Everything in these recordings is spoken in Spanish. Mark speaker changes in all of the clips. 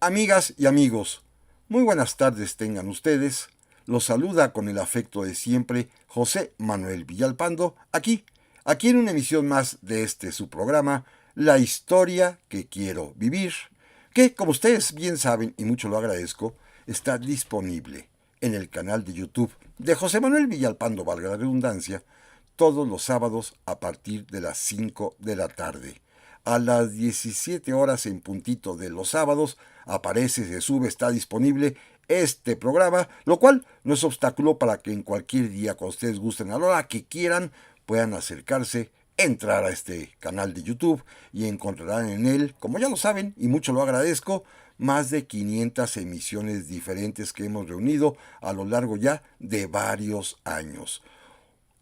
Speaker 1: Amigas y amigos, muy buenas tardes tengan ustedes. Los saluda con el afecto de siempre José Manuel Villalpando, aquí en una emisión más de su programa, La historia que quiero vivir, que como ustedes bien saben y mucho lo agradezco, está disponible en el canal de YouTube de José Manuel Villalpando, valga la redundancia, todos los sábados a partir de las 5 de la tarde. A las 17 horas en puntito de los sábados aparece, se sube, está disponible este programa, lo cual no es obstáculo para que en cualquier día, cuando ustedes gusten, a la hora que quieran, puedan acercarse, entrar a este canal de YouTube y encontrarán en él, como ya lo saben y mucho lo agradezco, más de 500 emisiones diferentes que hemos reunido a lo largo ya de varios años.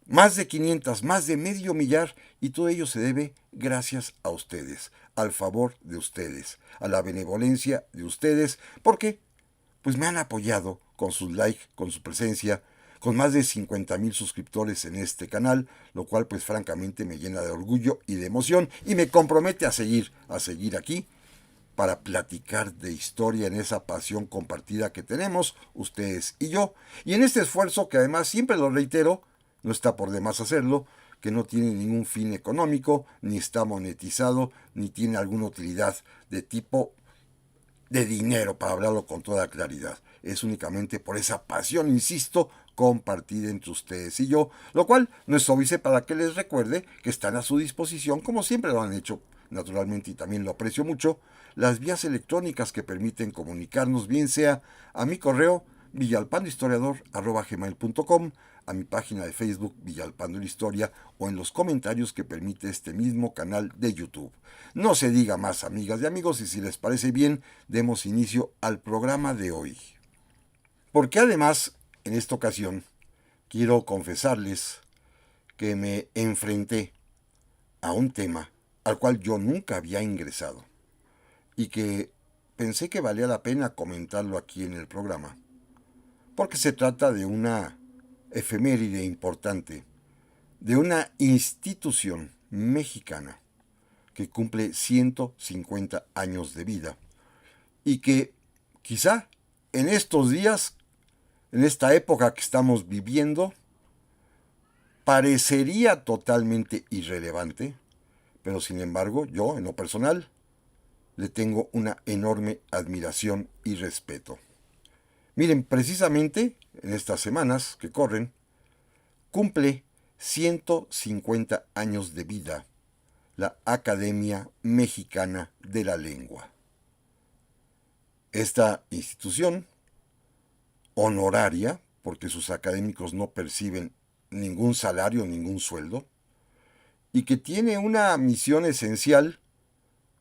Speaker 1: Más de 500, más de medio millar, y todo ello se debe gracias a ustedes, al favor de ustedes, a la benevolencia de ustedes, porque pues me han apoyado con sus likes, con su presencia, con más de 50,000 suscriptores en este canal, lo cual pues francamente me llena de orgullo y de emoción y me compromete a seguir aquí para platicar de historia en esa pasión compartida que tenemos ustedes y yo, y en este esfuerzo que además siempre lo reitero, no está por demás hacerlo, que no tiene ningún fin económico, ni está monetizado, ni tiene alguna utilidad de tipo de dinero, para hablarlo con toda claridad. Es únicamente por esa pasión, insisto, compartida entre ustedes y yo, lo cual no es óbice para que les recuerde que están a su disposición, como siempre lo han hecho, naturalmente, y también lo aprecio mucho, las vías electrónicas que permiten comunicarnos, bien sea a mi correo villalpandohistoriador@gmail.com, a mi página de Facebook Villalpando la Historia, o en los comentarios que permite este mismo canal de YouTube. No se diga más, amigas y amigos, y si les parece bien, demos inicio al programa de hoy. Porque además, en esta ocasión, quiero confesarles que me enfrenté a un tema al cual yo nunca había ingresado y que pensé que valía la pena comentarlo aquí en el programa, porque se trata de una efeméride importante, de una institución mexicana que cumple 150 años de vida y que quizá en estos días, en esta época que estamos viviendo, parecería totalmente irrelevante, pero sin embargo yo, en lo personal, le tengo una enorme admiración y respeto. Miren, precisamente en estas semanas que corren, cumple 150 años de vida la Academia Mexicana de la Lengua. Esta institución, honoraria, porque sus académicos no perciben ningún salario, ningún sueldo, y que tiene una misión esencial,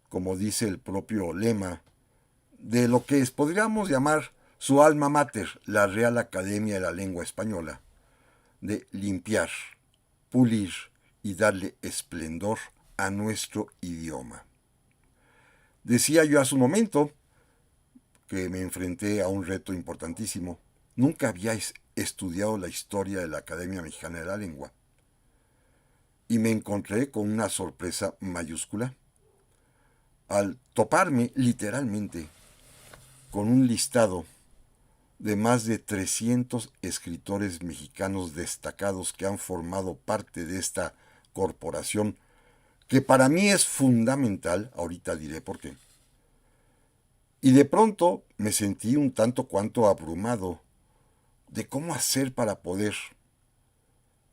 Speaker 1: como dice el propio lema, de lo que podríamos llamar su alma mater, la Real Academia de la Lengua Española, de limpiar, pulir y darle esplendor a nuestro idioma. Decía yo hace un momento que me enfrenté a un reto importantísimo. Nunca había estudiado la historia de la Academia Mexicana de la Lengua y me encontré con una sorpresa mayúscula al toparme literalmente con un listado de más de 300 escritores mexicanos destacados que han formado parte de esta corporación, que para mí es fundamental, ahorita diré por qué. Y de pronto me sentí un tanto cuanto abrumado de cómo hacer para poder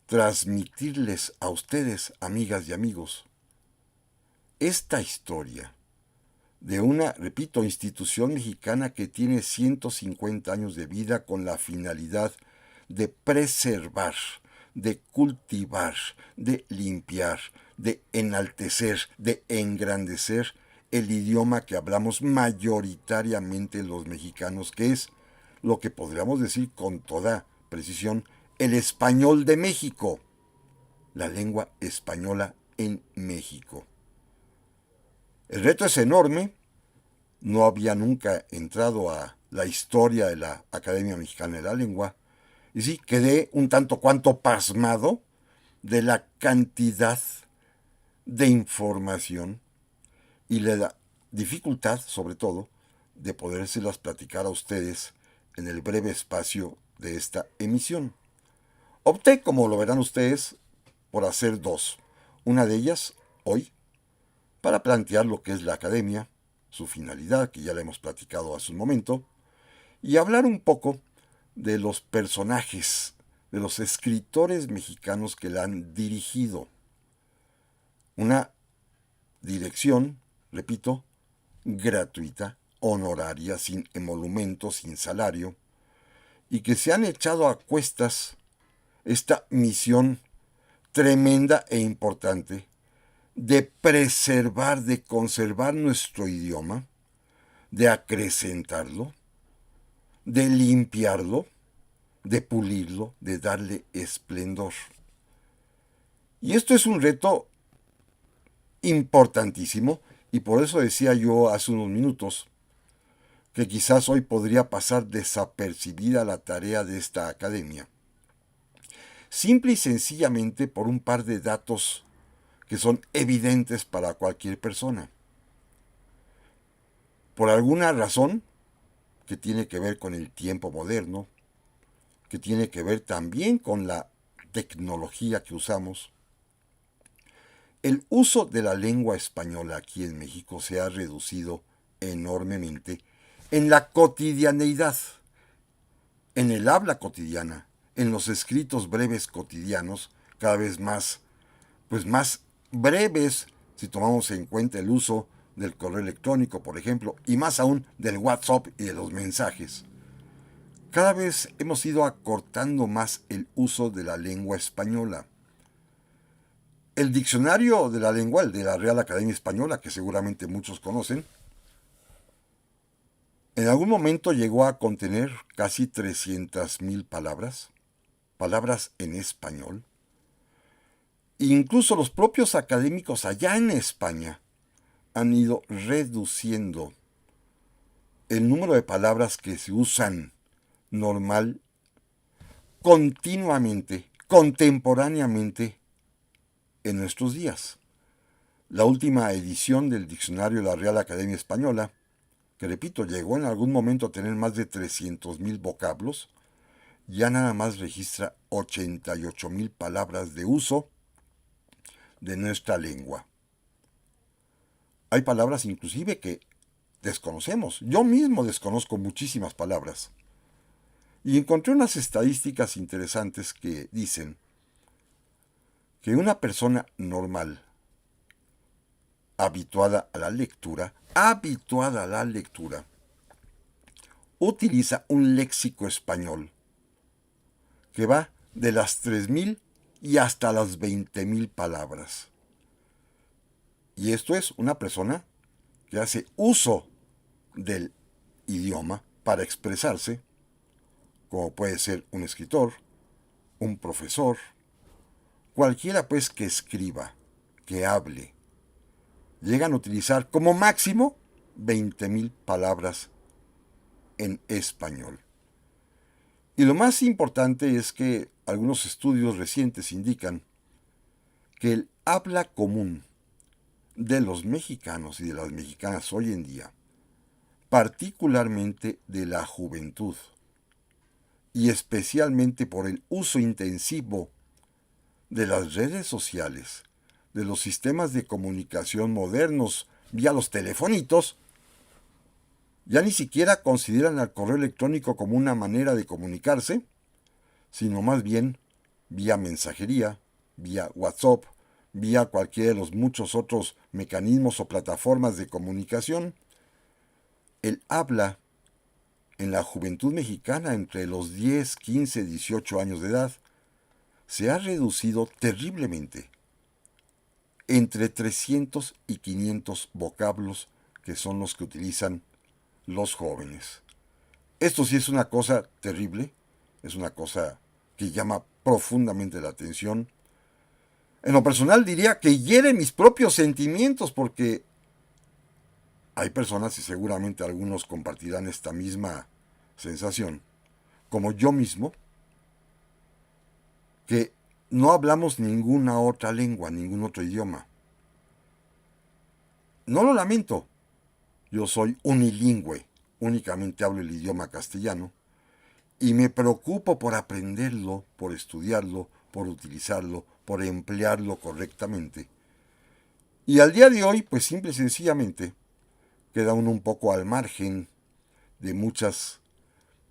Speaker 1: transmitirles a ustedes, amigas y amigos, esta historia de una, repito, institución mexicana que tiene 150 años de vida con la finalidad de preservar, de cultivar, de limpiar, de enaltecer, de engrandecer el idioma que hablamos mayoritariamente los mexicanos, que es lo que podríamos decir con toda precisión, el español de México, la lengua española en México. El reto es enorme. No había nunca entrado a la historia de la Academia Mexicana de la Lengua. Y sí, quedé un tanto cuanto pasmado de la cantidad de información y la dificultad, sobre todo, de podérselas platicar a ustedes en el breve espacio de esta emisión. Opté, como lo verán ustedes, por hacer dos. Una de ellas, hoy, para plantear lo que es la academia, su finalidad, que ya la hemos platicado hace un momento, y hablar un poco de los personajes, de los escritores mexicanos que la han dirigido. Una dirección, repito, gratuita, honoraria, sin emolumento, sin salario, y que se han echado a cuestas esta misión tremenda e importante de preservar, de conservar nuestro idioma, de acrecentarlo, de limpiarlo, de pulirlo, de darle esplendor. Y esto es un reto importantísimo, y por eso decía yo hace unos minutos que quizás hoy podría pasar desapercibida la tarea de esta academia, simple y sencillamente por un par de datos que son evidentes para cualquier persona. Por alguna razón que tiene que ver con el tiempo moderno, que tiene que ver también con la tecnología que usamos, el uso de la lengua española aquí en México se ha reducido enormemente en la cotidianeidad, en el habla cotidiana, en los escritos breves cotidianos, cada vez más, más breves si tomamos en cuenta el uso del correo electrónico, por ejemplo, y más aún del WhatsApp y de los mensajes. Cada vez hemos ido acortando más el uso de la lengua española. El diccionario de la lengua, el de la Real Academia Española, que seguramente muchos conocen, en algún momento llegó a contener casi 300,000 palabras, palabras en español. Incluso los propios académicos allá en España han ido reduciendo el número de palabras que se usan normal, continuamente, contemporáneamente en nuestros días. La última edición del diccionario de la Real Academia Española, que repito, llegó en algún momento a tener más de 300,000 vocablos, ya nada más registra 88,000 palabras de uso de nuestra lengua. Hay palabras inclusive que desconocemos. Yo mismo desconozco muchísimas palabras. Y encontré unas estadísticas interesantes que dicen que una persona normal, habituada a la lectura, utiliza un léxico español que va de las 3,000 y hasta las 20,000 palabras. Y esto es una persona que hace uso del idioma para expresarse, como puede ser un escritor, un profesor, cualquiera pues que escriba, que hable. Llegan a utilizar como máximo 20,000 palabras en español. Y lo más importante es que algunos estudios recientes indican que el habla común de los mexicanos y de las mexicanas hoy en día, particularmente de la juventud, y especialmente por el uso intensivo de las redes sociales, de los sistemas de comunicación modernos vía los telefonitos, ya ni siquiera consideran al correo electrónico como una manera de comunicarse, sino más bien vía mensajería, vía WhatsApp, vía cualquiera de los muchos otros mecanismos o plataformas de comunicación. El habla en la juventud mexicana entre los 10, 15, 18 años de edad se ha reducido terriblemente, entre 300 y 500 vocablos que son los que utilizan los jóvenes. Esto sí es una cosa terrible, es una cosa que llama profundamente la atención. En lo personal diría que hiere mis propios sentimientos porque hay personas, y seguramente algunos compartirán esta misma sensación, como yo mismo, que no hablamos ninguna otra lengua, ningún otro idioma. No lo lamento, yo soy unilingüe, únicamente hablo el idioma castellano y me preocupo por aprenderlo, por estudiarlo, por utilizarlo, por emplearlo correctamente. Y al día de hoy, pues simple y sencillamente, queda uno un poco al margen de muchas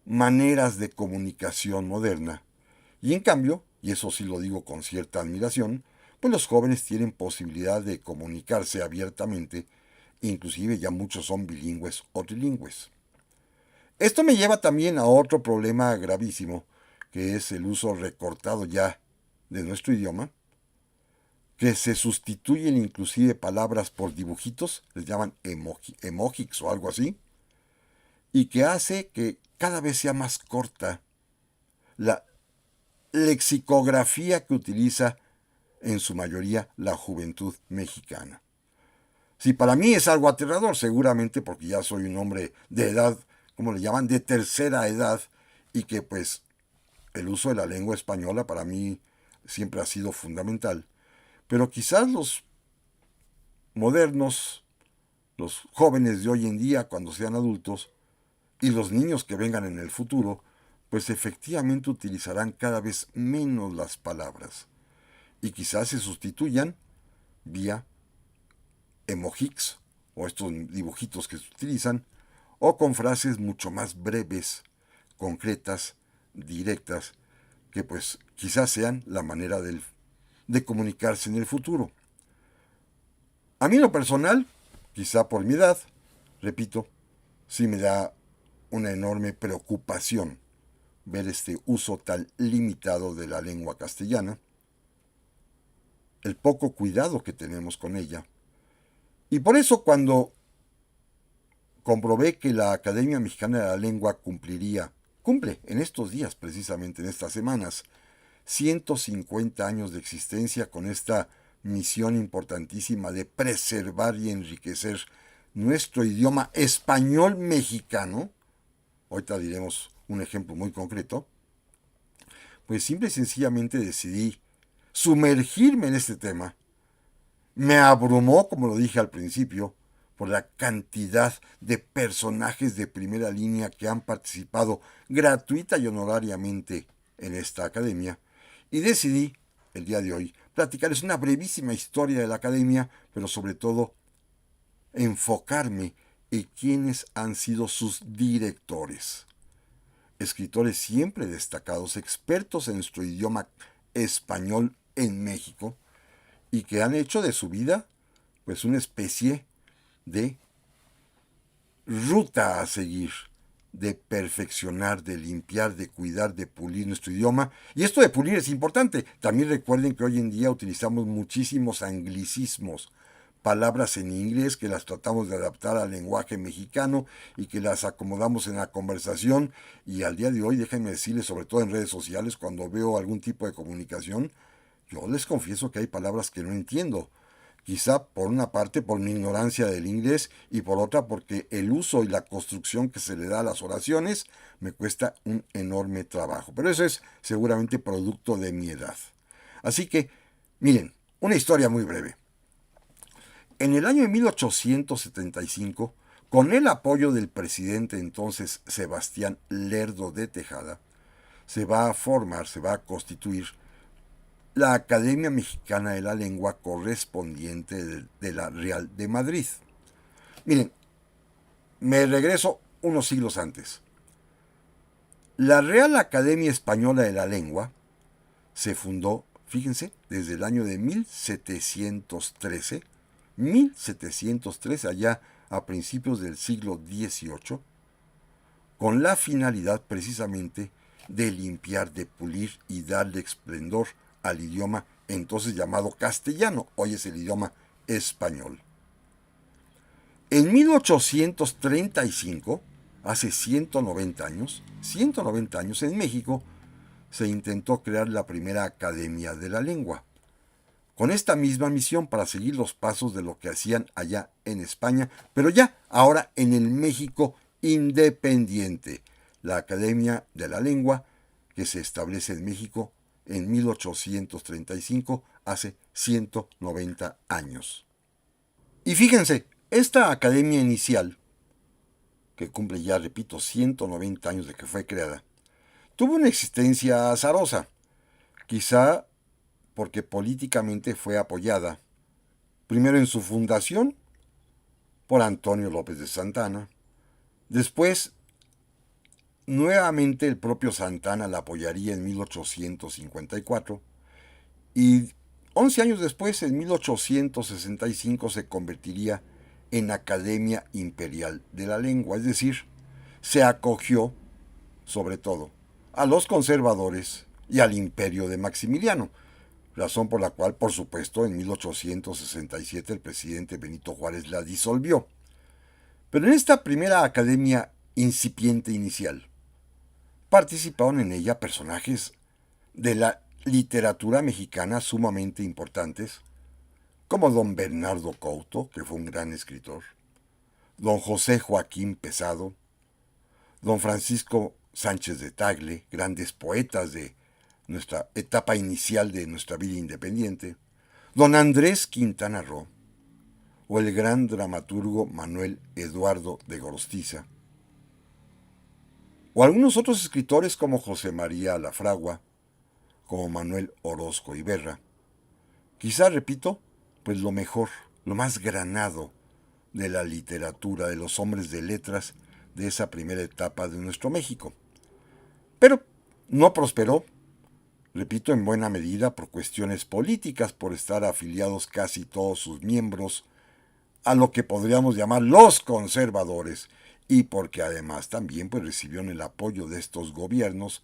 Speaker 1: maneras de comunicación moderna. Y en cambio, y eso sí lo digo con cierta admiración, pues los jóvenes tienen posibilidad de comunicarse abiertamente, inclusive ya muchos son bilingües o trilingües. Esto me lleva también a otro problema gravísimo, que es el uso recortado ya de nuestro idioma, que se sustituyen inclusive palabras por dibujitos, les llaman emojis o algo así, y que hace que cada vez sea más corta la lexicografía que utiliza en su mayoría la juventud mexicana. Si para mí es algo aterrador, seguramente porque ya soy un hombre de edad, como le llaman, de tercera edad, y que pues el uso de la lengua española para mí siempre ha sido fundamental. Pero quizás los modernos, los jóvenes de hoy en día, cuando sean adultos, y los niños que vengan en el futuro, pues efectivamente utilizarán cada vez menos las palabras y quizás se sustituyan vía emojis o estos dibujitos que se utilizan o con frases mucho más breves, concretas, directas, que pues quizás sean la manera de comunicarse en el futuro. A mí en lo personal, quizá por mi edad, repito, sí me da una enorme preocupación ver este uso tan limitado de la lengua castellana, el poco cuidado que tenemos con ella. Y por eso cuando comprobé que la Academia Mexicana de la Lengua cumple en estos días, precisamente en estas semanas, 150 años de existencia con esta misión importantísima de preservar y enriquecer nuestro idioma español mexicano, ahorita diremos un ejemplo muy concreto, pues simple y sencillamente decidí sumergirme en este tema. Me abrumó, como lo dije al principio, por la cantidad de personajes de primera línea que han participado gratuita y honorariamente en esta academia, y decidí, el día de hoy, platicarles una brevísima historia de la academia, pero sobre todo enfocarme en quiénes han sido sus directores. Escritores siempre destacados, expertos en nuestro idioma español en México, y que han hecho de su vida pues una especie de ruta a seguir, de perfeccionar, de limpiar, de cuidar, de pulir nuestro idioma. Y esto de pulir es importante. También recuerden que hoy en día utilizamos muchísimos anglicismos, palabras en inglés que las tratamos de adaptar al lenguaje mexicano y que las acomodamos en la conversación. Y al día de hoy, déjenme decirles, sobre todo en redes sociales, cuando veo algún tipo de comunicación, yo les confieso que hay palabras que no entiendo. Quizá por una parte por mi ignorancia del inglés y por otra porque el uso y la construcción que se le da a las oraciones me cuesta un enorme trabajo. Pero eso es seguramente producto de mi edad. Así que, miren, una historia muy breve. En el año de 1875, con el apoyo del presidente entonces Sebastián Lerdo de Tejada, se va a formar, se va a constituir la Academia Mexicana de la Lengua correspondiente de la Real de Madrid. Miren, me regreso unos siglos antes. La Real Academia Española de la Lengua se fundó, fíjense, desde el año de 1713, allá a principios del siglo XVIII, con la finalidad precisamente de limpiar, de pulir y darle esplendor al idioma entonces llamado castellano, hoy es el idioma español. En 1835, hace 190 años, en México, se intentó crear la primera Academia de la Lengua, con esta misma misión para seguir los pasos de lo que hacían allá en España, pero ya ahora en el México independiente, la Academia de la Lengua, que se establece en México en 1835, hace 190 años. Y fíjense, esta academia inicial que cumple ya, repito, 190 años de que fue creada, tuvo una existencia azarosa, quizá porque políticamente fue apoyada, primero en su fundación por Antonio López de Santana, después nuevamente el propio Santana la apoyaría en 1854 y 11 años después, en 1865, se convertiría en Academia Imperial de la Lengua, es decir, se acogió, sobre todo, a los conservadores y al imperio de Maximiliano, razón por la cual, por supuesto, en 1867 el presidente Benito Juárez la disolvió. Pero en esta primera academia incipiente inicial, participaron en ella personajes de la literatura mexicana sumamente importantes, como don Bernardo Couto, que fue un gran escritor, don José Joaquín Pesado, don Francisco Sánchez de Tagle, grandes poetas de nuestra etapa inicial de nuestra vida independiente, don Andrés Quintana Roo, o el gran dramaturgo Manuel Eduardo de Gorostiza, o algunos otros escritores como José María Lafragua, como Manuel Orozco Iberra. Quizá, repito, pues lo mejor, lo más granado de la literatura, de los hombres de letras de esa primera etapa de nuestro México. Pero no prosperó, repito, en buena medida por cuestiones políticas, por estar afiliados casi todos sus miembros a lo que podríamos llamar los conservadores, y porque además también pues recibieron el apoyo de estos gobiernos,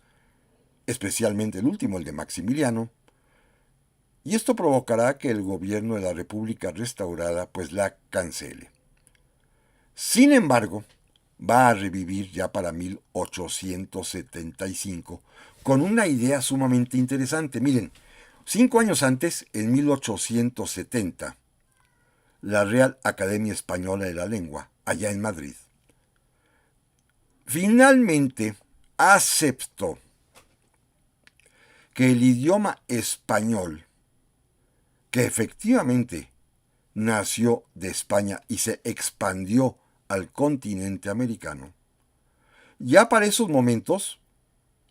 Speaker 1: especialmente el último, el de Maximiliano, y esto provocará que el gobierno de la República restaurada pues la cancele. Sin embargo, va a revivir ya para 1875 con una idea sumamente interesante. Miren, 5 años antes, en 1870, la Real Academia Española de la Lengua, allá en Madrid, finalmente aceptó que el idioma español, que efectivamente nació de España y se expandió al continente americano, ya para esos momentos,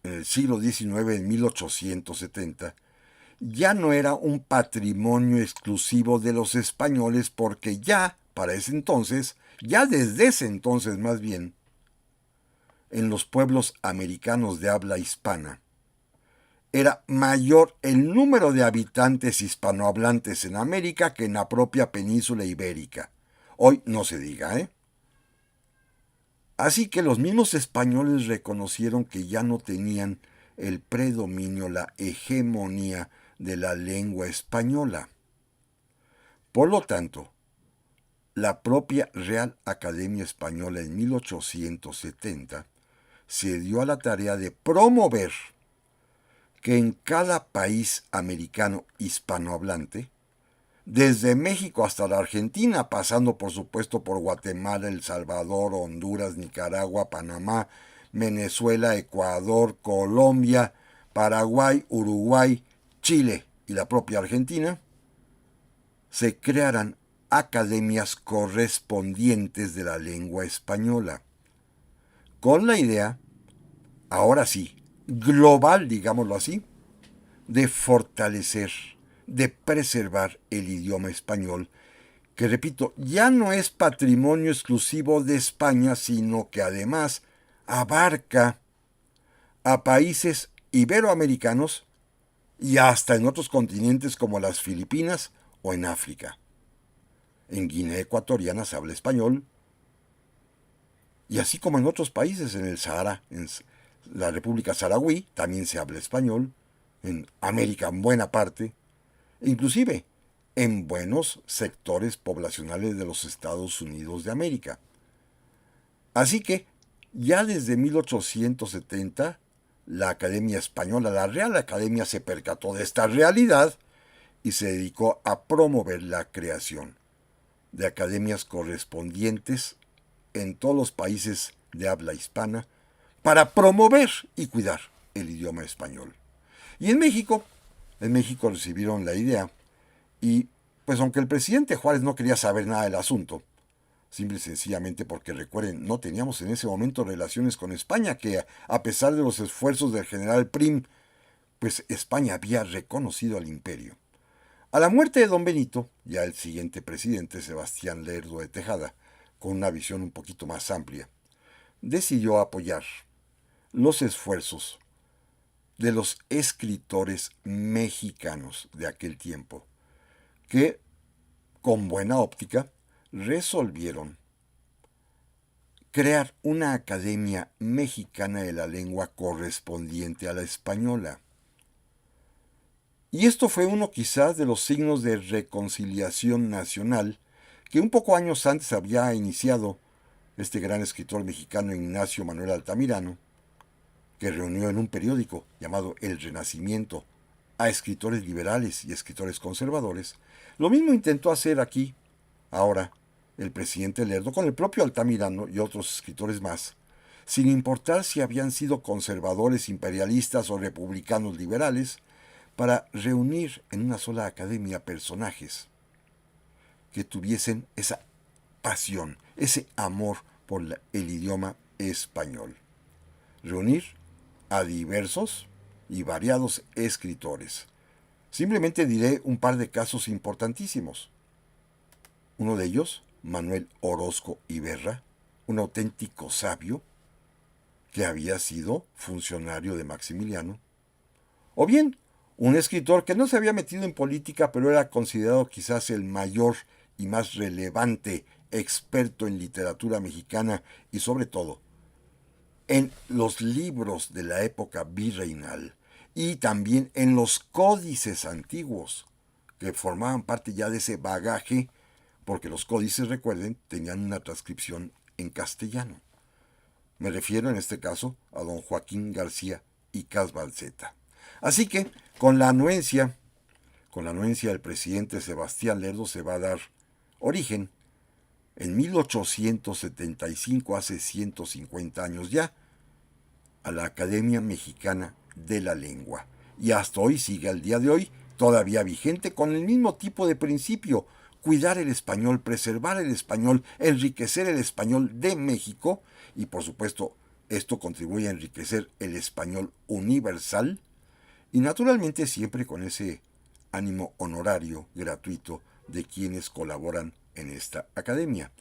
Speaker 1: en el siglo XIX, en 1870, ya no era un patrimonio exclusivo de los españoles, porque ya, para ese entonces, ya desde ese entonces más bien, en los pueblos americanos de habla hispana, era mayor el número de habitantes hispanohablantes en América que en la propia península ibérica. Hoy no se diga, ¿eh? Así que los mismos españoles reconocieron que ya no tenían el predominio, la hegemonía de la lengua española. Por lo tanto, la propia Real Academia Española en 1870 se dio a la tarea de promover que en cada país americano hispanohablante, desde México hasta la Argentina, pasando por supuesto por Guatemala, El Salvador, Honduras, Nicaragua, Panamá, Venezuela, Ecuador, Colombia, Paraguay, Uruguay, Chile y la propia Argentina, se crearan academias correspondientes de la lengua española, con la idea, ahora sí, global, digámoslo así, de fortalecer, de preservar el idioma español, que repito, ya no es patrimonio exclusivo de España, sino que además abarca a países iberoamericanos y hasta en otros continentes como las Filipinas o en África. En Guinea Ecuatoriana se habla español, y así como en otros países, en el Sahara, en la República Saharaui, también se habla español, en América en buena parte, inclusive en buenos sectores poblacionales de los Estados Unidos de América. Así que, ya desde 1870, la Academia Española, la Real Academia, se percató de esta realidad y se dedicó a promover la creación de academias correspondientes en todos los países de habla hispana para promover y cuidar el idioma español. Y en México recibieron la idea y, pues aunque el presidente Juárez no quería saber nada del asunto, simple y sencillamente porque recuerden, no teníamos en ese momento relaciones con España, que a pesar de los esfuerzos del general Prim, pues España había reconocido al imperio. A la muerte de don Benito, ya el siguiente presidente, Sebastián Lerdo de Tejada, con una visión un poquito más amplia, decidió apoyar los esfuerzos de los escritores mexicanos de aquel tiempo, que, con buena óptica, resolvieron crear una academia mexicana de la lengua correspondiente a la española. Y esto fue uno quizás de los signos de reconciliación nacional que un poco años antes había iniciado este gran escritor mexicano Ignacio Manuel Altamirano, que reunió en un periódico llamado El Renacimiento a escritores liberales y escritores conservadores. Lo mismo intentó hacer aquí, ahora, el presidente Lerdo con el propio Altamirano y otros escritores más, sin importar si habían sido conservadores imperialistas o republicanos liberales, para reunir en una sola academia personajes que tuviesen esa pasión, ese amor por el idioma español. Reunir a diversos y variados escritores. Simplemente diré un par de casos importantísimos. Uno de ellos, Manuel Orozco Iberra, un auténtico sabio que había sido funcionario de Maximiliano. O bien, un escritor que no se había metido en política, pero era considerado quizás el mayor y más relevante experto en literatura mexicana y sobre todo en los libros de la época virreinal y también en los códices antiguos que formaban parte ya de ese bagaje, porque los códices, recuerden, tenían una transcripción en castellano. Me refiero en este caso a don Joaquín García y Casbalceta. Así que, con la anuencia del presidente Sebastián Lerdo, se va a dar origen en 1875, hace 150 años ya, a la Academia Mexicana de la Lengua. Y hasta hoy sigue al día de hoy, todavía vigente, con el mismo tipo de principio: cuidar el español, preservar el español, enriquecer el español de México, y por supuesto esto contribuye a enriquecer el español universal, y naturalmente siempre con ese ánimo honorario, gratuito, de quienes colaboran en esta academia.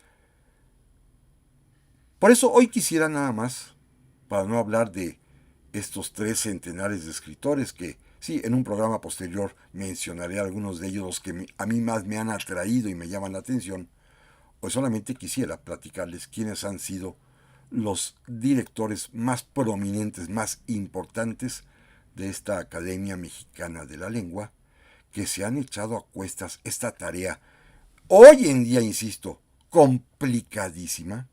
Speaker 1: Por eso hoy quisiera nada más, para no hablar de estos 3 centenares de escritores que, sí, en un programa posterior mencionaré algunos de ellos, los que a mí más me han atraído y me llaman la atención, hoy solamente quisiera platicarles quiénes han sido los directores más prominentes, más importantes de esta Academia Mexicana de la Lengua, que se han echado a cuestas esta tarea, hoy en día, insisto, complicadísima,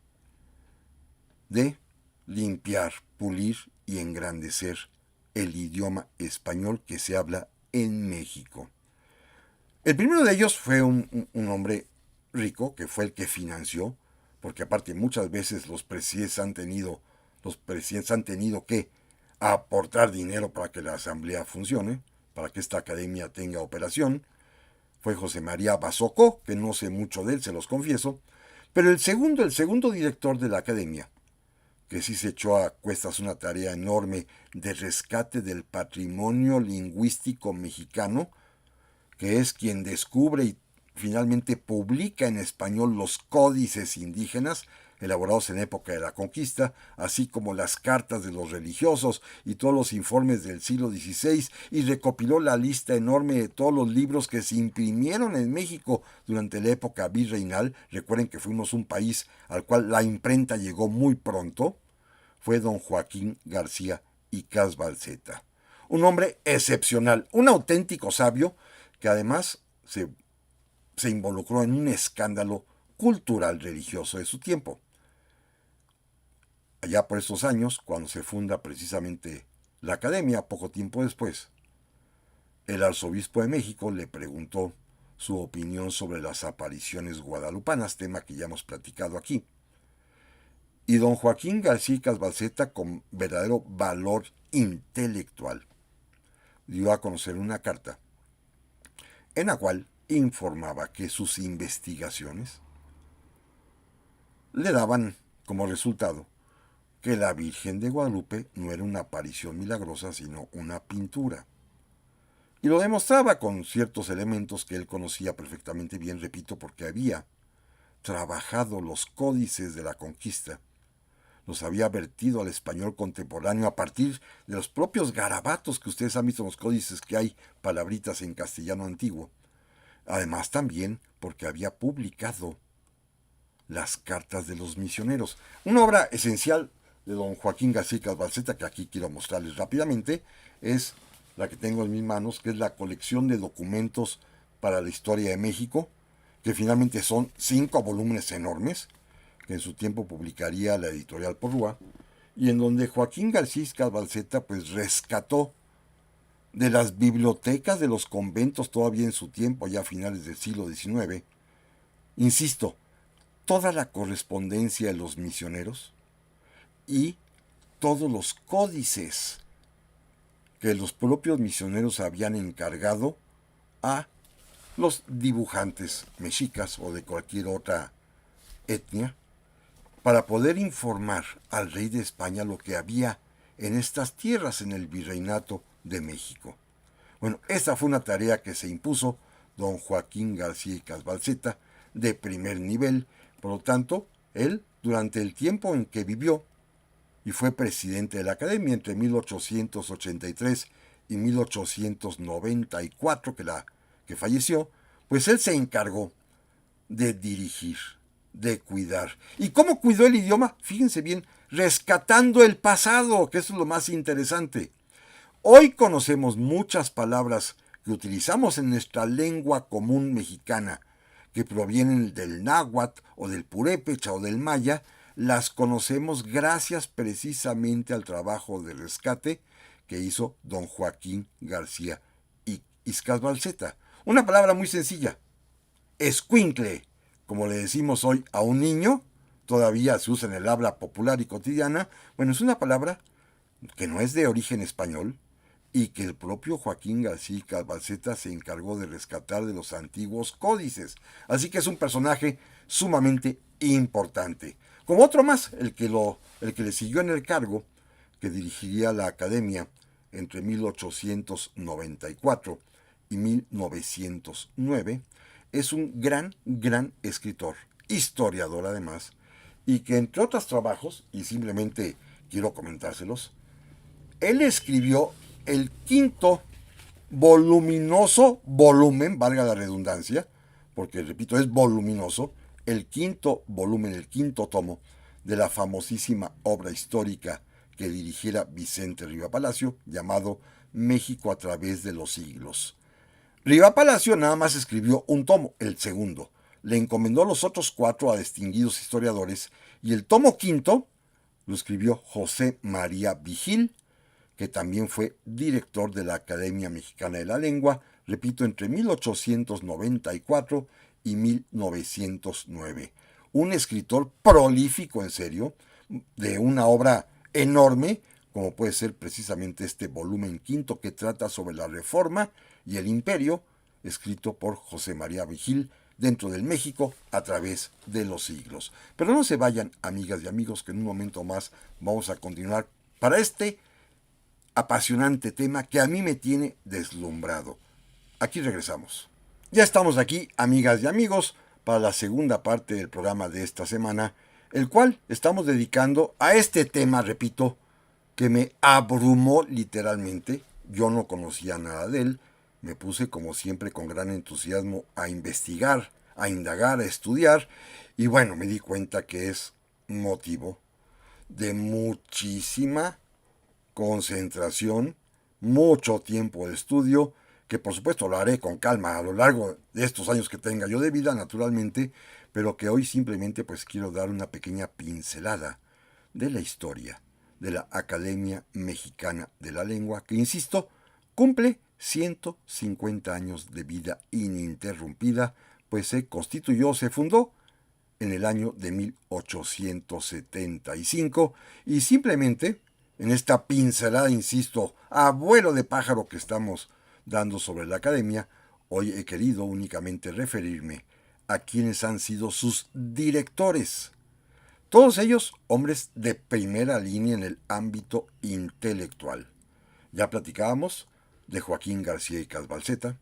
Speaker 1: de limpiar, pulir y engrandecer el idioma español que se habla en México. El primero de ellos fue un hombre rico, que fue el que financió, porque aparte muchas veces los presidentes han tenido que aportar dinero para que la asamblea funcione, para que esta academia tenga operación. Fue José María Basocó, que no sé mucho de él, se los confieso, pero el segundo director de la academia, que sí se echó a cuestas una tarea enorme de rescate del patrimonio lingüístico mexicano, que es quien descubre y finalmente publica en español los códices indígenas elaborados en época de la conquista, así como las cartas de los religiosos y todos los informes del siglo XVI, y recopiló la lista enorme de todos los libros que se imprimieron en México durante la época virreinal. Recuerden que fuimos un país al cual la imprenta llegó muy pronto. Fue don Joaquín García y Casbalceta. Un hombre excepcional, un auténtico sabio, que además se involucró en un escándalo cultural religioso de su tiempo. Allá por estos años, cuando se funda precisamente la academia, poco tiempo después, el arzobispo de México le preguntó su opinión sobre las apariciones guadalupanas, tema que ya hemos platicado aquí. Y don Joaquín García Casbalceta, con verdadero valor intelectual, dio a conocer una carta en la cual informaba que sus investigaciones le daban como resultado que la Virgen de Guadalupe no era una aparición milagrosa, sino una pintura. Y lo demostraba con ciertos elementos que él conocía perfectamente bien, repito, porque había trabajado los códices de la conquista, los había vertido al español contemporáneo a partir de los propios garabatos que ustedes han visto en los códices, que hay palabritas en castellano antiguo. Además también porque había publicado las cartas de los misioneros, una obra esencial de don Joaquín García Calvalceta, que aquí quiero mostrarles rápidamente, es la que tengo en mis manos, que es la colección de documentos para la historia de México, que finalmente son 5 volúmenes enormes, que en su tiempo publicaría la editorial Porrúa, y en donde Joaquín García Calvalceta pues rescató de las bibliotecas de los conventos todavía en su tiempo, ya a finales del siglo XIX, insisto, toda la correspondencia de los misioneros y todos los códices que los propios misioneros habían encargado a los dibujantes mexicas o de cualquier otra etnia para poder informar al rey de España lo que había en estas tierras en el virreinato de México. Bueno, esa fue una tarea que se impuso don Joaquín García Calvalceta de primer nivel. Por lo tanto, él, durante el tiempo en que vivió y fue presidente de la Academia entre 1883 y 1894, que falleció, pues él se encargó de dirigir, de cuidar. ¿Y cómo cuidó el idioma? Fíjense bien, rescatando el pasado, que eso es lo más interesante. Hoy conocemos muchas palabras que utilizamos en nuestra lengua común mexicana, que provienen del náhuatl o del purépecha o del maya, las conocemos gracias precisamente al trabajo de rescate que hizo don Joaquín García Calvalceta. Una palabra muy sencilla, escuincle, como le decimos hoy a un niño, todavía se usa en el habla popular y cotidiana. Bueno, es una palabra que no es de origen español y que el propio Joaquín García Calvalceta se encargó de rescatar de los antiguos códices. Así que es un personaje sumamente importante. Como otro más, el que le siguió en el cargo, que dirigiría la Academia entre 1894 y 1909, es un gran escritor, historiador además, y que entre otros trabajos, y simplemente quiero comentárselos, él escribió el quinto voluminoso volumen, valga la redundancia, porque repito, es voluminoso, el quinto volumen, el quinto tomo de la famosísima obra histórica que dirigiera Vicente Riva Palacio, llamado México a través de los siglos. Riva Palacio nada más escribió un tomo, el segundo. Le encomendó los otros 4 a distinguidos historiadores y el tomo quinto lo escribió José María Vigil, que también fue director de la Academia Mexicana de la Lengua, repito, entre 1894 y 1909. Un escritor prolífico, en serio, de una obra enorme, como puede ser precisamente este volumen quinto que trata sobre la Reforma y el Imperio, escrito por José María Vigil, dentro del México a través de los siglos. Pero no se vayan, amigas y amigos, que en un momento más vamos a continuar para este apasionante tema que a mí me tiene deslumbrado. Aquí regresamos. Ya estamos aquí, amigas y amigos, para la segunda parte del programa de esta semana, el cual estamos dedicando a este tema, repito, que me abrumó literalmente. Yo no conocía nada de él. Me puse, como siempre, con gran entusiasmo a investigar, a indagar, a estudiar, y bueno, me di cuenta que es motivo de muchísima concentración, mucho tiempo de estudio, que por supuesto lo haré con calma a lo largo de estos años que tenga yo de vida, naturalmente, pero que hoy simplemente pues quiero dar una pequeña pincelada de la historia de la Academia Mexicana de la Lengua, que insisto, cumple 150 años de vida ininterrumpida, pues se constituyó, se fundó en el año de 1875 y simplemente en esta pincelada, insisto, a vuelo de pájaro que estamos dando sobre la Academia, hoy he querido únicamente referirme a quienes han sido sus directores. Todos ellos hombres de primera línea en el ámbito intelectual. Ya platicábamos de Joaquín García y Casbalceta,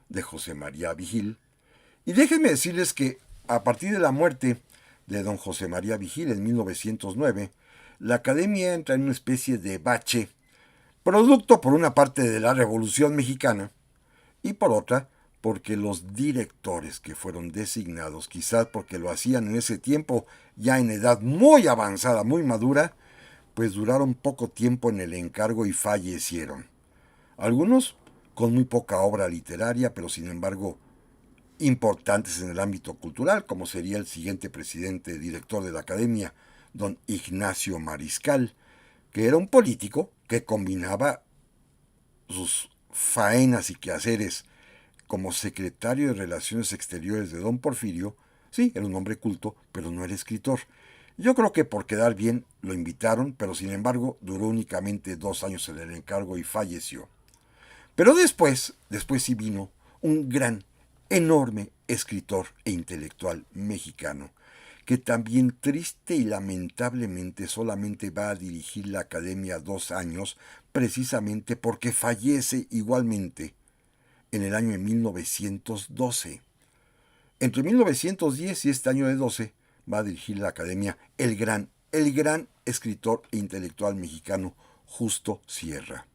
Speaker 1: de José María Vigil, y déjenme decirles que a partir de la muerte de don José María Vigil en 1909, la Academia entra en una especie de bache, producto por una parte de la Revolución Mexicana y por otra porque los directores que fueron designados, quizás porque lo hacían en ese tiempo ya en edad muy avanzada, muy madura, pues duraron poco tiempo en el encargo y fallecieron. Algunos con muy poca obra literaria, pero sin embargo importantes en el ámbito cultural, como sería el siguiente presidente director de la Academia, don Ignacio Mariscal, que era un político que combinaba sus faenas y quehaceres como secretario de Relaciones Exteriores de don Porfirio. Sí, era un hombre culto, pero no era escritor. Yo creo que por quedar bien lo invitaron, pero sin embargo duró únicamente 2 años en el encargo y falleció. Pero después sí vino un gran, enorme escritor e intelectual mexicano, que también triste y lamentablemente solamente va a dirigir la Academia 2 años, precisamente porque fallece igualmente en el año de 1912. Entre 1910 y este año de 12 va a dirigir la Academia el gran escritor e intelectual mexicano Justo Sierra.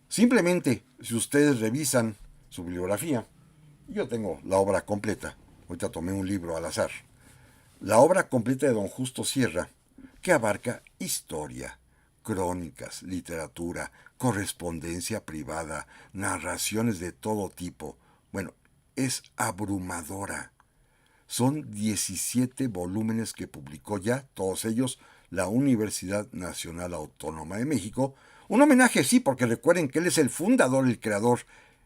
Speaker 1: Simplemente, si ustedes revisan su bibliografía, yo tengo la obra completa, ahorita tomé un libro al azar, la obra completa de don Justo Sierra, que abarca historia, crónicas, literatura, correspondencia privada, narraciones de todo tipo. Bueno, es abrumadora. Son 17 volúmenes que publicó ya, todos ellos, la Universidad Nacional Autónoma de México. Un homenaje, sí, porque recuerden que él es el fundador, el creador,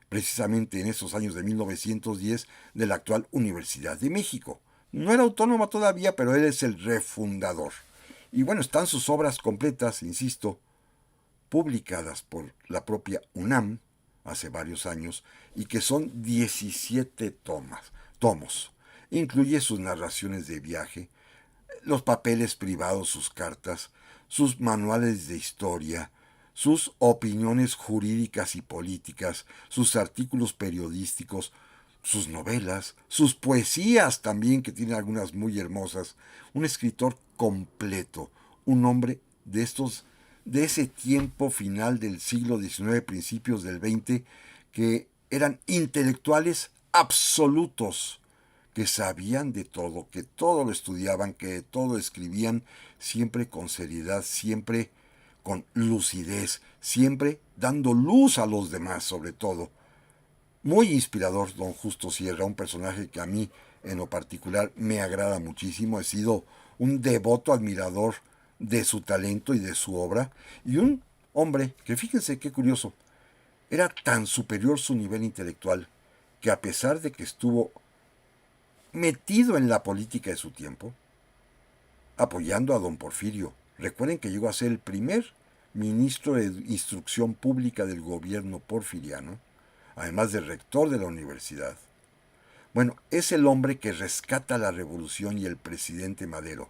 Speaker 1: precisamente en esos años de 1910, de la actual Universidad de México. No era autónoma todavía, pero él es el refundador. Y bueno, están sus obras completas, insisto, publicadas por la propia UNAM hace varios años y que son 17 tomos. Incluye sus narraciones de viaje, los papeles privados, sus cartas, sus manuales de historia, sus opiniones jurídicas y políticas, sus artículos periodísticos, sus novelas, sus poesías también, que tiene algunas muy hermosas. Un escritor completo, un hombre de ese tiempo final del siglo XIX, principios del XX, que eran intelectuales absolutos, que sabían de todo, que todo lo estudiaban, que todo escribían, siempre con seriedad, siempre con lucidez, siempre dando luz a los demás, sobre todo. Muy inspirador don Justo Sierra, un personaje que a mí en lo particular me agrada muchísimo. He sido un devoto admirador de su talento y de su obra, y un hombre que, fíjense qué curioso, era tan superior su nivel intelectual que, a pesar de que estuvo metido en la política de su tiempo, apoyando a don Porfirio, recuerden que llegó a ser el primer ministro de Instrucción Pública del gobierno porfiriano, además de rector de la universidad. Bueno, es el hombre que rescata la revolución y el presidente Madero,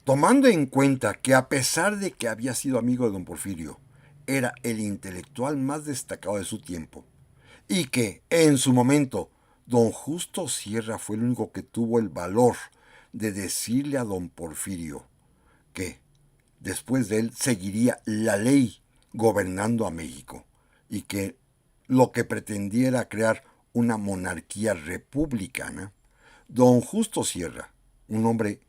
Speaker 1: tomando en cuenta que, a pesar de que había sido amigo de don Porfirio, era el intelectual más destacado de su tiempo, y que, en su momento, don Justo Sierra fue el único que tuvo el valor de decirle a don Porfirio que después de él seguiría la ley gobernando a México, y que lo que pretendiera crear una monarquía republicana. Don Justo Sierra, un hombre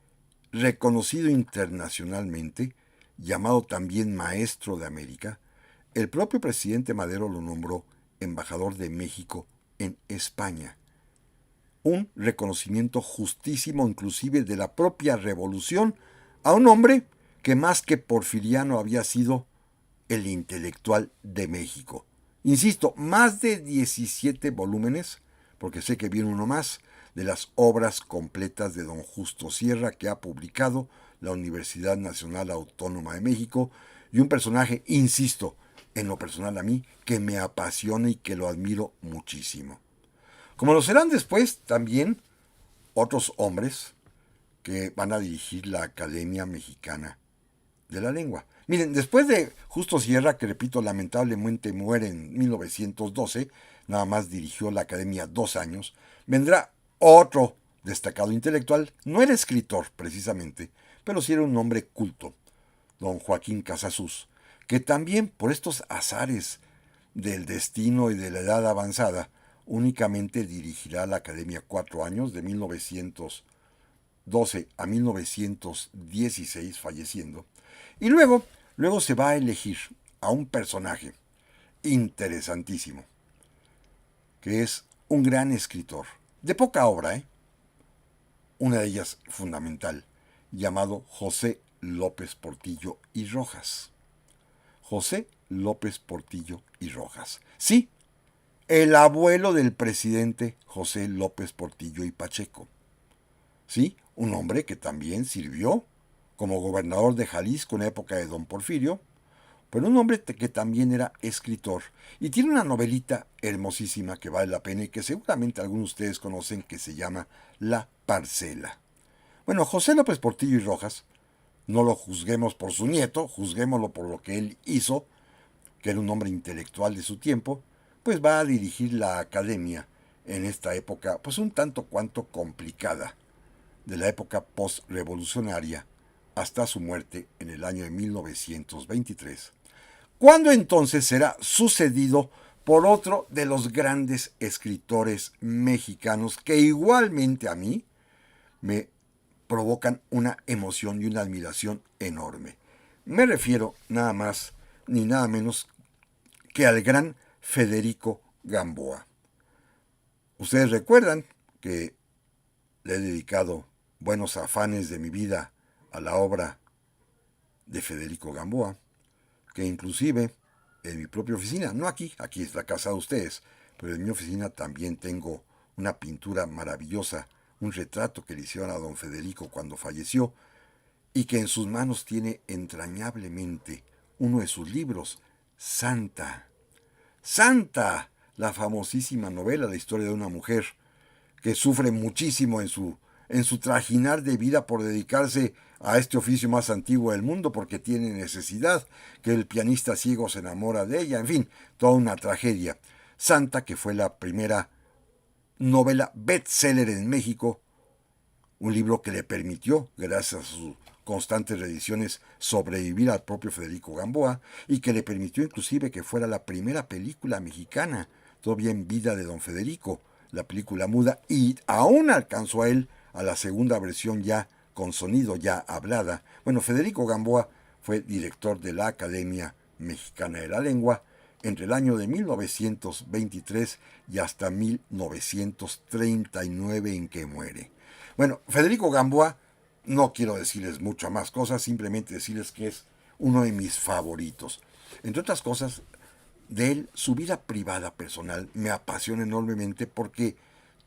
Speaker 1: reconocido internacionalmente, llamado también Maestro de América, el propio presidente Madero lo nombró embajador de México en España. Un reconocimiento justísimo, inclusive de la propia revolución, a un hombre que, más que porfiriano, había sido el intelectual de México. Insisto, más de 17 volúmenes, porque sé que viene uno más, de las obras completas de don Justo Sierra que ha publicado la Universidad Nacional Autónoma de México, y un personaje, insisto, en lo personal a mí, que me apasiona y que lo admiro muchísimo. Como lo serán después también otros hombres que van a dirigir la Academia Mexicana de la Lengua. Miren, después de Justo Sierra, que repito, lamentablemente muere en 1912, nada más dirigió la Academia 2 años, vendrá otro destacado intelectual, no era escritor precisamente, pero sí era un hombre culto, don Joaquín Casasus, que también por estos azares del destino y de la edad avanzada, únicamente dirigirá la Academia 4 años, de 1912 a 1916, falleciendo. Y luego se va a elegir a un personaje interesantísimo, que es un gran escritor, de poca obra, una de ellas fundamental, llamado José López Portillo y Rojas. José López Portillo y Rojas. Sí, el abuelo del presidente José López Portillo y Pacheco. Sí, un hombre que también sirvió como gobernador de Jalisco en la época de don Porfirio, pero un hombre que también era escritor y tiene una novelita hermosísima que vale la pena y que seguramente algunos de ustedes conocen, que se llama La Parcela. Bueno, José López Portillo y Rojas, no lo juzguemos por su nieto, juzguémoslo por lo que él hizo, que era un hombre intelectual de su tiempo, pues va a dirigir la academia en esta época, pues un tanto cuanto complicada, de la época postrevolucionaria hasta su muerte en el año de 1923, cuando entonces será sucedido por otro de los grandes escritores mexicanos que igualmente a mí me provocan una emoción y una admiración enorme. Me refiero nada más ni nada menos que al gran Federico Gamboa. Ustedes recuerdan que le he dedicado buenos afanes de mi vida a la obra de Federico Gamboa, que inclusive en mi propia oficina, no aquí es la casa de ustedes, pero en mi oficina también tengo una pintura maravillosa, un retrato que le hicieron a don Federico cuando falleció, y que en sus manos tiene entrañablemente uno de sus libros, Santa. Santa, la famosísima novela, la historia de una mujer que sufre muchísimo en su trajinar de vida por dedicarse a este oficio más antiguo del mundo, porque tiene necesidad, que el pianista ciego se enamora de ella, en fin, toda una tragedia. Santa, que fue la primera novela bestseller en México, un libro que le permitió, gracias a sus constantes reediciones, sobrevivir al propio Federico Gamboa, y que le permitió inclusive que fuera la primera película mexicana, todavía en vida de don Federico, la película muda, y aún alcanzó a él a la segunda versión ya con sonido, ya hablada. Bueno, Federico Gamboa fue director de la Academia Mexicana de la Lengua entre el año de 1923 y hasta 1939, en que muere. Bueno, Federico Gamboa, no quiero decirles mucho más cosas, simplemente decirles que es uno de mis favoritos. Entre otras cosas, de él, su vida privada personal me apasiona enormemente porque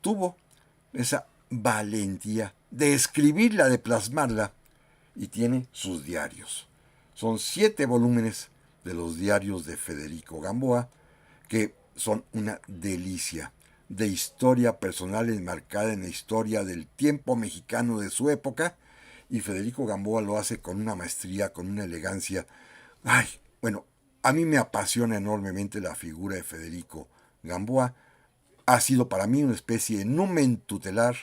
Speaker 1: tuvo esa valentía de escribirla, de plasmarla, y tiene sus diarios. Son 7 volúmenes de los diarios de Federico Gamboa, que son una delicia de historia personal enmarcada en la historia del tiempo mexicano de su época, y Federico Gamboa lo hace con una maestría, con una elegancia. Ay, bueno, a mí me apasiona enormemente la figura de Federico Gamboa. Ha sido para mí una especie de numen tutelar,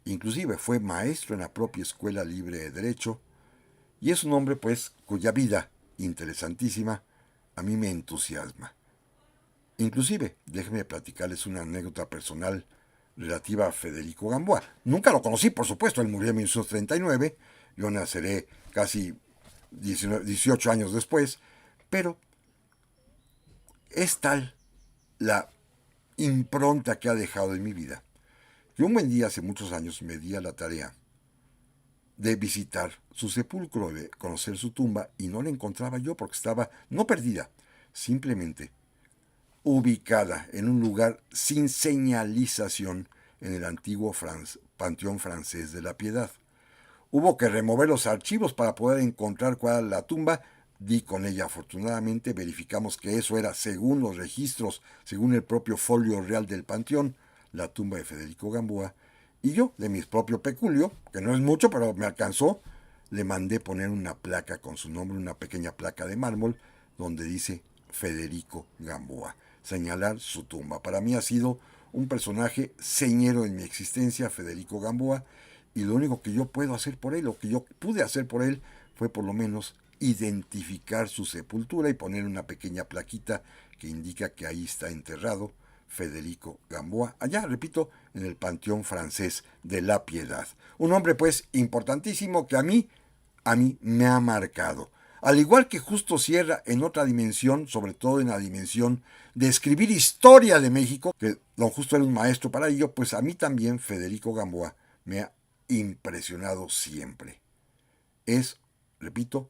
Speaker 1: inclusive fue maestro en la propia Escuela Libre de Derecho, y es un hombre pues cuya vida, interesantísima, a mí me entusiasma. Inclusive, déjenme platicarles una anécdota personal relativa a Federico Gamboa. Nunca lo conocí, por supuesto, él murió en 1939, yo naceré casi 18 años después, pero es tal la impronta que ha dejado en mi vida, que un buen día hace muchos años me di a la tarea de visitar su sepulcro, de conocer su tumba, y no la encontraba yo porque estaba no perdida, simplemente ubicada en un lugar sin señalización en el antiguo Panteón Francés de la Piedad. Hubo que remover los archivos para poder encontrar cuál era la tumba. Di con ella afortunadamente, verificamos que eso era, según los registros, según el propio folio real del Panteón, la tumba de Federico Gamboa, Y yo, de mi propio peculio, que no es mucho, pero me alcanzó, le mandé poner una placa con su nombre, una pequeña placa de mármol, donde dice Federico Gamboa, señalar su tumba. Para mí ha sido un personaje señero en mi existencia, Federico Gamboa, y lo único que yo puedo hacer por él, lo que yo pude hacer por él, fue por lo menos identificar su sepultura y poner una pequeña plaquita que indica que ahí está enterrado Federico Gamboa, allá, repito, en el Panteón Francés de la Piedad. Un hombre, pues, importantísimo que a mí me ha marcado. Al igual que Justo Sierra en otra dimensión, sobre todo en la dimensión de escribir historia de México, que don Justo era un maestro para ello, pues a mí también Federico Gamboa me ha impresionado siempre. Es, repito,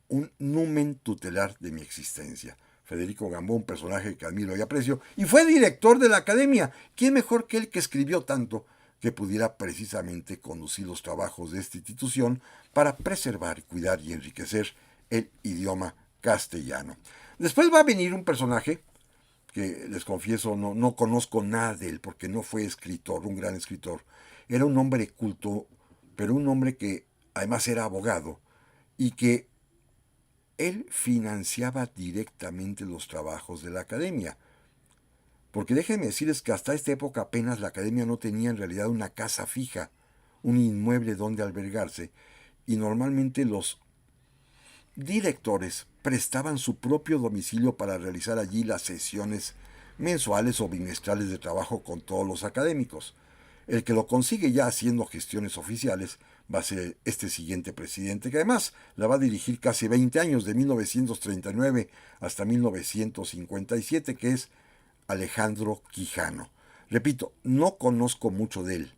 Speaker 1: un numen tutelar de mi existencia. Federico Gamboa, un personaje que admiro y aprecio, y fue director de la academia. ¿Quién mejor que él, que escribió tanto, que pudiera precisamente conducir los trabajos de esta institución para preservar, cuidar y enriquecer el idioma castellano? Después va a venir un personaje que, les confieso, no conozco nada de él, porque no fue escritor, un gran escritor. Era un hombre culto, pero un hombre que además era abogado, y que él financiaba directamente los trabajos de la academia. Porque déjenme decirles que hasta esta época apenas la academia no tenía en realidad una casa fija, un inmueble donde albergarse, y normalmente los directores prestaban su propio domicilio para realizar allí las sesiones mensuales o bimestrales de trabajo con todos los académicos. El que lo consigue ya haciendo gestiones oficiales va a ser este siguiente presidente, que además la va a dirigir casi 20 años, de 1939 hasta 1957, que es Alejandro Quijano. Repito, no conozco mucho de él,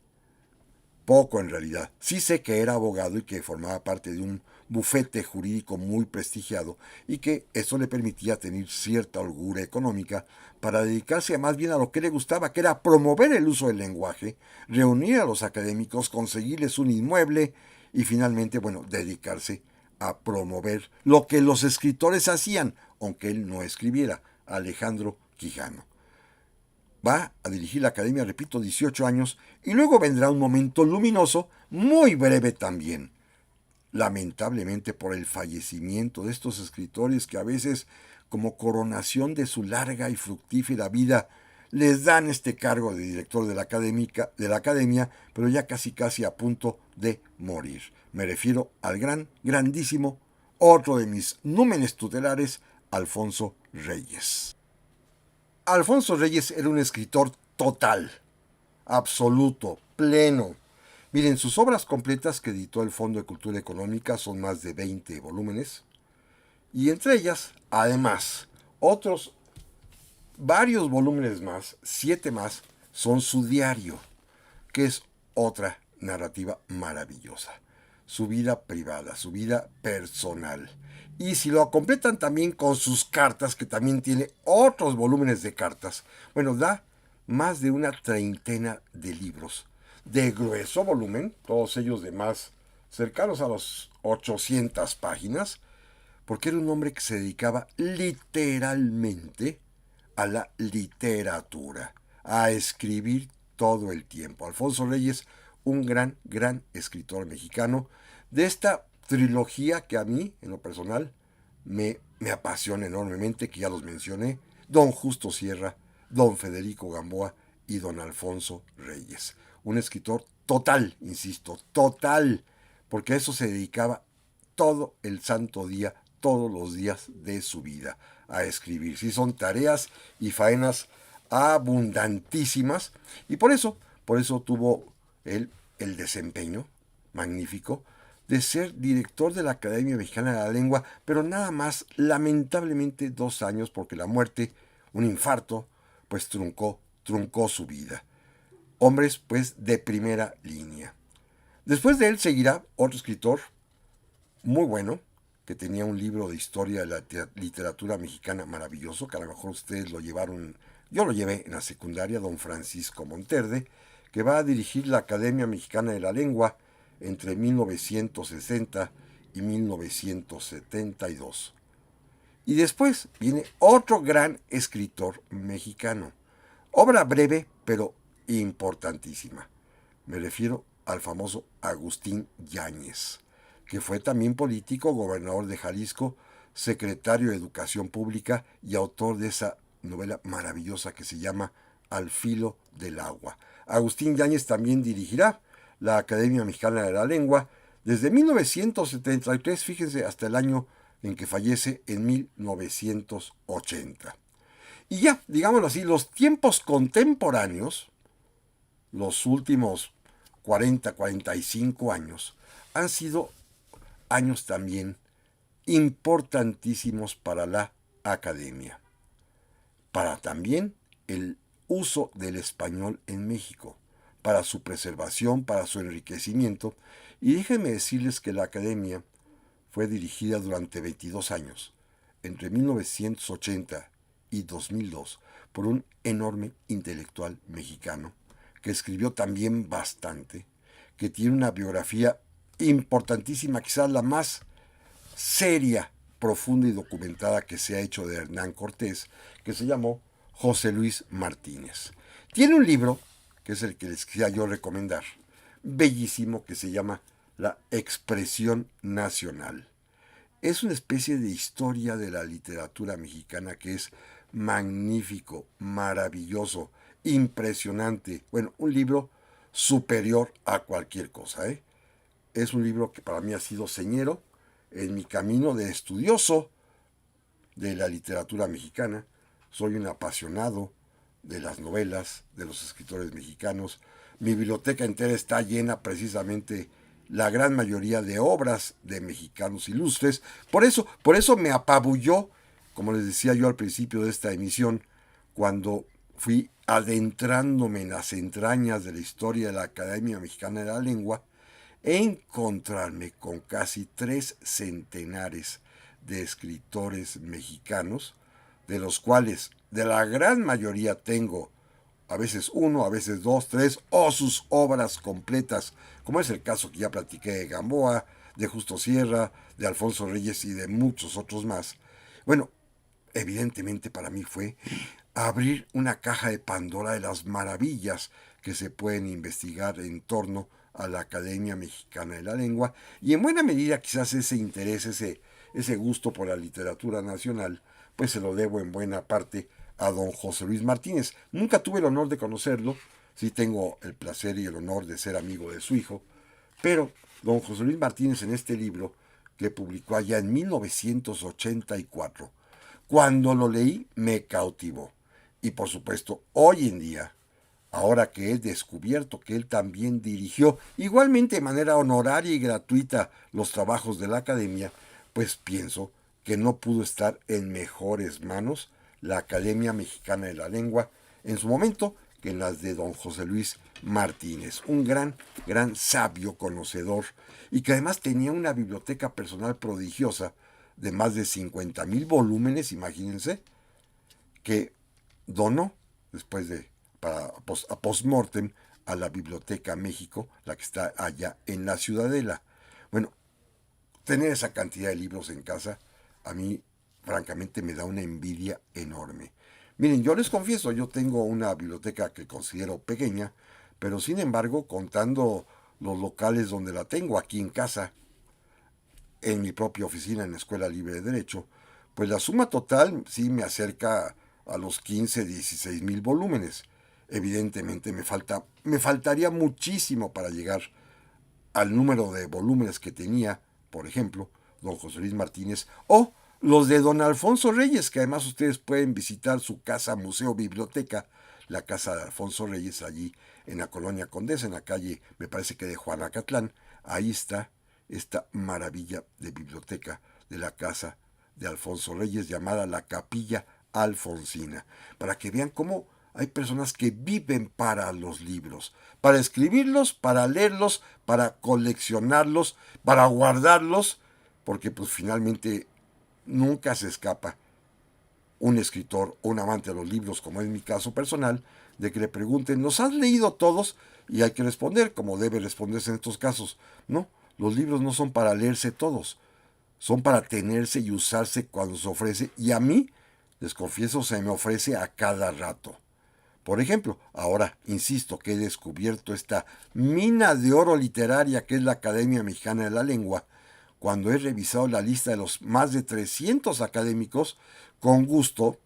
Speaker 1: poco en realidad. Sí sé que era abogado y que formaba parte de un bufete jurídico muy prestigiado y que eso le permitía tener cierta holgura económica para dedicarse más bien a lo que le gustaba, que era promover el uso del lenguaje, reunir a los académicos, conseguirles un inmueble y finalmente, bueno, dedicarse a promover lo que los escritores hacían, aunque él no escribiera, Alejandro Quijano. Va a dirigir la academia, repito, 18 años, y luego vendrá un momento luminoso, muy breve también. Lamentablemente por el fallecimiento de estos escritores que a veces, como coronación de su larga y fructífera vida, les dan este cargo de director de la academia, pero ya casi a punto de morir. Me refiero al grandísimo, otro de mis númenes tutelares, Alfonso Reyes. Alfonso Reyes era un escritor total, absoluto, pleno. Miren, sus obras completas que editó el Fondo de Cultura Económica son más de 20 volúmenes. Y entre ellas, además, otros varios volúmenes más, 7 más, son su diario, que es otra narrativa maravillosa. Su vida privada, su vida personal. Y si lo completan también con sus cartas, que también tiene otros volúmenes de cartas, bueno, da más de una treintena de libros de grueso volumen, todos ellos de más cercanos a los 800 páginas, porque era un hombre que se dedicaba literalmente a la literatura, a escribir todo el tiempo. Alfonso Reyes, un gran escritor mexicano, de esta trilogía que a mí, en lo personal, me apasiona enormemente, que ya los mencioné, don Justo Sierra, don Federico Gamboa y don Alfonso Reyes. Un escritor total, insisto, total, porque a eso se dedicaba todo el santo día, todos los días de su vida, a escribir. Sí, son tareas y faenas abundantísimas, y por eso tuvo él el desempeño magnífico de ser director de la Academia Mexicana de la Lengua, pero nada más, lamentablemente, 2 años, porque la muerte, un infarto, pues truncó su vida. Hombres, pues, de primera línea. Después de él seguirá otro escritor muy bueno, que tenía un libro de historia de la literatura mexicana maravilloso, que a lo mejor ustedes lo llevaron, yo lo llevé en la secundaria, don Francisco Monterde, que va a dirigir la Academia Mexicana de la Lengua entre 1960 y 1972. Y después viene otro gran escritor mexicano. Obra breve, pero importantísima. Me refiero al famoso Agustín Yáñez, que fue también político, gobernador de Jalisco, secretario de Educación Pública y autor de esa novela maravillosa que se llama Al filo del agua. Agustín Yáñez también dirigirá la Academia Mexicana de la Lengua desde 1973, fíjense, hasta el año en que fallece en 1980. Y ya, digámoslo así, los tiempos contemporáneos, los últimos 40, 45 años, han sido años también importantísimos para la academia, para también el uso del español en México, para su preservación, para su enriquecimiento. Y déjenme decirles que la academia fue dirigida durante 22 años, entre 1980 y 2002, por un enorme intelectual mexicano que escribió también bastante, que tiene una biografía importantísima, quizás la más seria, profunda y documentada que se ha hecho de Hernán Cortés, que se llamó José Luis Martínez. Tiene un libro, que es el que les quería yo recomendar, bellísimo, que se llama La Expresión Nacional. Es una especie de historia de la literatura mexicana que es magnífico, maravilloso, impresionante. Bueno, un libro superior a cualquier cosa, ¿eh? Es un libro que para mí ha sido señero en mi camino de estudioso de la literatura mexicana. Soy un apasionado de las novelas, de los escritores mexicanos. Mi biblioteca entera está llena precisamente la gran mayoría de obras de mexicanos ilustres. Por eso me apabulló, como les decía yo al principio de esta emisión, cuando fui adentrándome en las entrañas de la historia de la Academia Mexicana de la Lengua, encontrarme con casi 3 centenares de escritores mexicanos, de los cuales de la gran mayoría tengo a veces uno, a veces dos, tres, o sus obras completas, como es el caso que ya platiqué de Gamboa, de Justo Sierra, de Alfonso Reyes y de muchos otros más. Bueno, evidentemente para mí fue abrir una caja de Pandora de las maravillas que se pueden investigar en torno a la Academia Mexicana de la Lengua, y en buena medida quizás ese interés, ese gusto por la literatura nacional, pues se lo debo en buena parte a don José Luis Martínez. Nunca tuve el honor de conocerlo, sí tengo el placer y el honor de ser amigo de su hijo, pero don José Luis Martínez, en este libro que publicó allá en 1984, cuando lo leí me cautivó. Y por supuesto, hoy en día, ahora que he descubierto que él también dirigió igualmente de manera honoraria y gratuita los trabajos de la academia, pues pienso que no pudo estar en mejores manos la Academia Mexicana de la Lengua en su momento que en las de don José Luis Martínez, un gran, gran sabio conocedor, y que además tenía una biblioteca personal prodigiosa de más de 50,000 volúmenes, imagínense, que donó después de a post-mortem a la Biblioteca México, la que está allá en la Ciudadela. Bueno, tener esa cantidad de libros en casa a mí francamente me da una envidia enorme. Miren, yo les confieso, yo tengo una biblioteca que considero pequeña, pero sin embargo, contando los locales donde la tengo, aquí en casa, en mi propia oficina en la Escuela Libre de Derecho, pues la suma total sí me acerca a los 15, 16,000 volúmenes. Evidentemente me faltaría muchísimo para llegar al número de volúmenes que tenía, por ejemplo, don José Luis Martínez, o los de don Alfonso Reyes, que además ustedes pueden visitar su casa, museo, biblioteca, la casa de Alfonso Reyes, allí en la colonia Condesa, en la calle, me parece que de Juanacatlán. Ahí está esta maravilla de biblioteca de la casa de Alfonso Reyes, llamada la Capilla Alfonsina, para que vean cómo hay personas que viven para los libros, para escribirlos, para leerlos, para coleccionarlos, para guardarlos, porque pues finalmente nunca se escapa un escritor o un amante de los libros, como es mi caso personal, de que le pregunten, ¿los has leído todos? Y hay que responder, como debe responderse en estos casos. No, los libros no son para leerse todos, son para tenerse y usarse cuando se ofrece, y a mí, les confieso, se me ofrece a cada rato. Por ejemplo, ahora insisto que he descubierto esta mina de oro literaria que es la Academia Mexicana de la Lengua. Cuando he revisado la lista de los más de 300 académicos, con gusto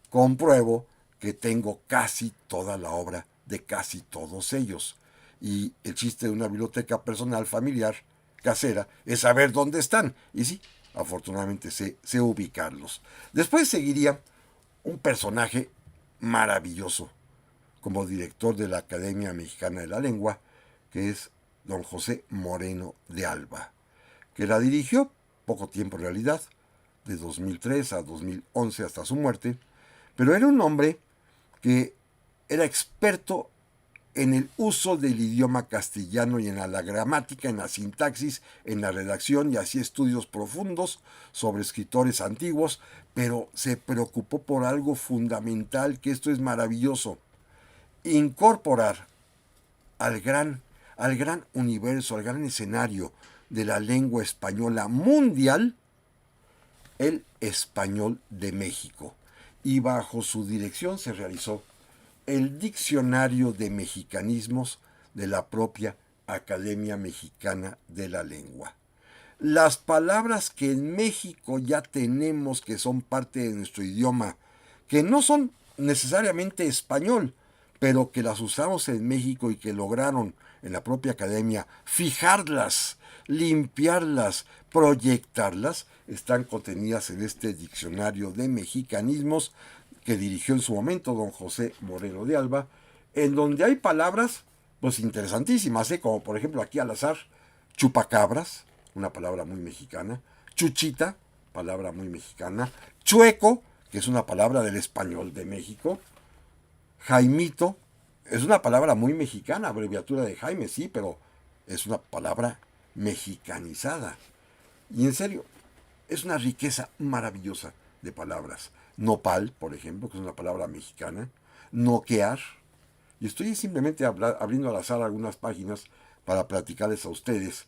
Speaker 1: compruebo que tengo casi toda la obra de casi todos ellos. Y el chiste de una biblioteca personal familiar casera es saber dónde están. Y sí, afortunadamente sé ubicarlos. Después seguiría un personaje maravilloso como director de la Academia Mexicana de la Lengua, que es don José Moreno de Alba, que la dirigió poco tiempo en realidad, de 2003 a 2011 hasta su muerte, pero era un hombre que era experto en el uso del idioma castellano y en la gramática, en la sintaxis, en la redacción, y hacía estudios profundos sobre escritores antiguos, pero se preocupó por algo fundamental, que esto es maravilloso: incorporar al gran universo, al gran escenario de la lengua española mundial, el español de México. Y bajo su dirección se realizó el Diccionario de Mexicanismos de la propia Academia Mexicana de la Lengua. Las palabras que en México ya tenemos, que son parte de nuestro idioma, que no son necesariamente español, pero que las usamos en México y que lograron en la propia academia fijarlas, limpiarlas, proyectarlas, están contenidas en este diccionario de mexicanismos que dirigió en su momento don José Moreno de Alba, en donde hay palabras pues interesantísimas, como por ejemplo aquí al azar, chupacabras, una palabra muy mexicana; chuchita, palabra muy mexicana; chueco, que es una palabra del español de México; Jaimito, es una palabra muy mexicana, abreviatura de Jaime, sí, pero es una palabra mexicanizada. Y en serio, es una riqueza maravillosa de palabras. Nopal, por ejemplo, que es una palabra mexicana; noquear. Y estoy simplemente abriendo al azar algunas páginas para platicarles a ustedes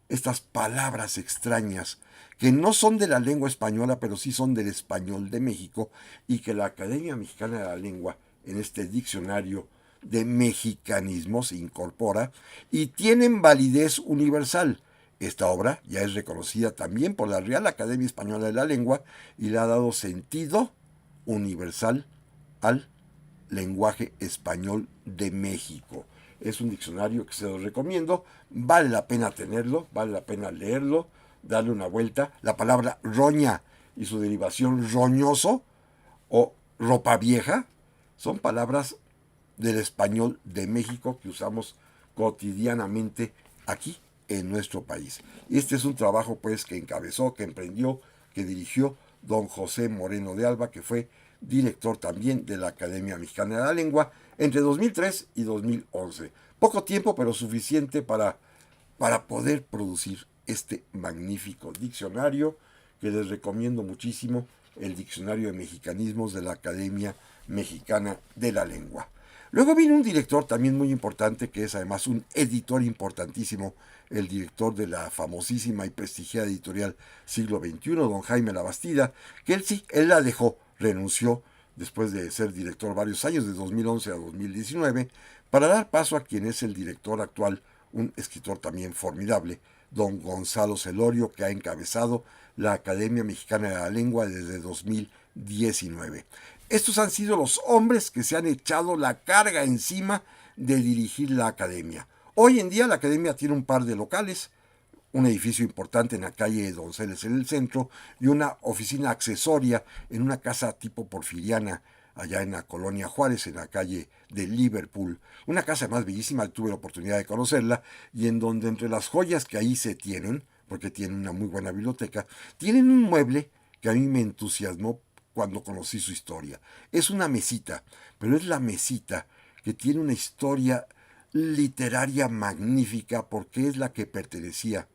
Speaker 1: estas palabras extrañas que no son de la lengua española, pero sí son del español de México, y que la Academia Mexicana de la Lengua en este diccionario de mexicanismos incorpora y tienen validez universal. Esta obra ya es reconocida también por la Real Academia Española de la Lengua y le ha dado sentido universal al lenguaje español de México. Es un diccionario que se los recomiendo, vale la pena tenerlo, vale la pena leerlo, darle una vuelta. La palabra roña y su derivación roñoso o ropa vieja son palabras del español de México que usamos cotidianamente aquí en nuestro país. Y este es un trabajo pues que encabezó, que emprendió, que dirigió don José Moreno de Alba, que fue director también de la Academia Mexicana de la Lengua entre 2003 y 2011. Poco tiempo, pero suficiente para poder producir este magnífico diccionario que les recomiendo muchísimo, el Diccionario de Mexicanismos de la Academia Mexicana de la Lengua. Luego viene un director también muy importante, que es además un editor importantísimo, el director de la famosísima y prestigiada editorial Siglo XXI, don Jaime Labastida, que él la dejó, renunció después de ser director varios años, de 2011 a 2019, para dar paso a quien es el director actual, un escritor también formidable, don Gonzalo Celorio, que ha encabezado la Academia Mexicana de la Lengua desde 2019. Estos han sido los hombres que se han echado la carga encima de dirigir la academia. Hoy en día la academia tiene un par de locales, un edificio importante en la calle Donceles en el centro y una oficina accesoria en una casa tipo porfiriana allá en la colonia Juárez, en la calle de Liverpool. Una casa más bellísima, tuve la oportunidad de conocerla, y en donde entre las joyas que ahí se tienen, porque tienen una muy buena biblioteca, tienen un mueble que a mí me entusiasmó cuando conocí su historia. Es una mesita, pero es la mesita que tiene una historia literaria magnífica, porque es la que pertenecía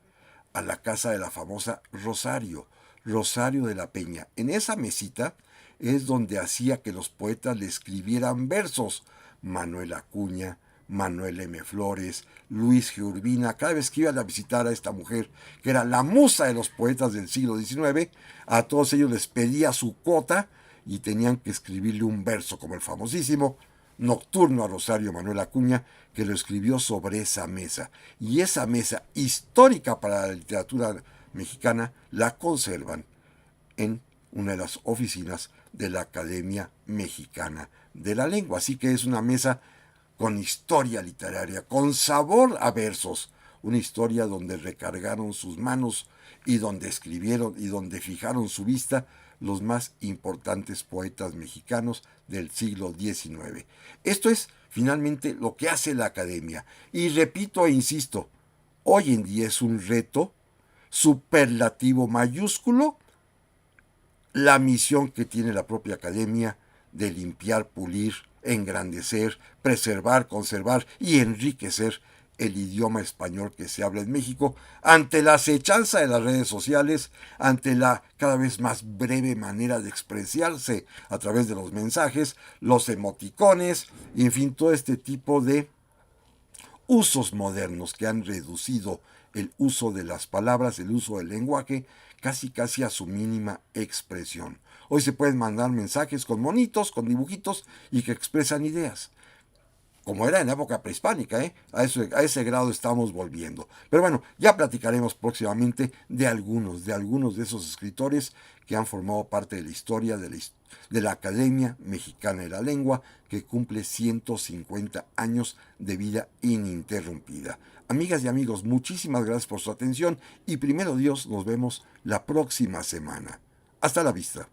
Speaker 1: a la casa de la famosa Rosario de la Peña. En esa mesita es donde hacía que los poetas le escribieran versos. Manuel Acuña, Manuel M. Flores, Luis G. Urbina. Cada vez que iban a visitar a esta mujer, que era la musa de los poetas del siglo XIX, a todos ellos les pedía su cuota, y tenían que escribirle un verso, como el famosísimo Nocturno a Rosario Manuel Acuña, que lo escribió sobre esa mesa. Y esa mesa histórica para la literatura mexicana la conservan en una de las oficinas de la Academia Mexicana de la Lengua. Así que es una mesa con historia literaria, con sabor a versos, una historia donde recargaron sus manos y donde escribieron y donde fijaron su vista los más importantes poetas mexicanos del siglo XIX. Esto es finalmente lo que hace la academia. Y repito e insisto, hoy en día es un reto superlativo mayúsculo la misión que tiene la propia academia de limpiar, pulir, engrandecer, preservar, conservar y enriquecer el idioma español que se habla en México ante la acechanza de las redes sociales, ante la cada vez más breve manera de expresarse a través de los mensajes, los emoticones, y en fin, todo este tipo de usos modernos que han reducido el uso de las palabras, el uso del lenguaje, casi a su mínima expresión. Hoy se pueden mandar mensajes con monitos, con dibujitos y que expresan ideas. Como era en la época prehispánica, ¿eh? A ese grado estamos volviendo. Pero bueno, ya platicaremos próximamente de algunos de esos escritores que han formado parte de la historia de la Academia Mexicana de la Lengua, que cumple 150 años de vida ininterrumpida. Amigas y amigos, muchísimas gracias por su atención y primero Dios, nos vemos la próxima semana. Hasta la vista.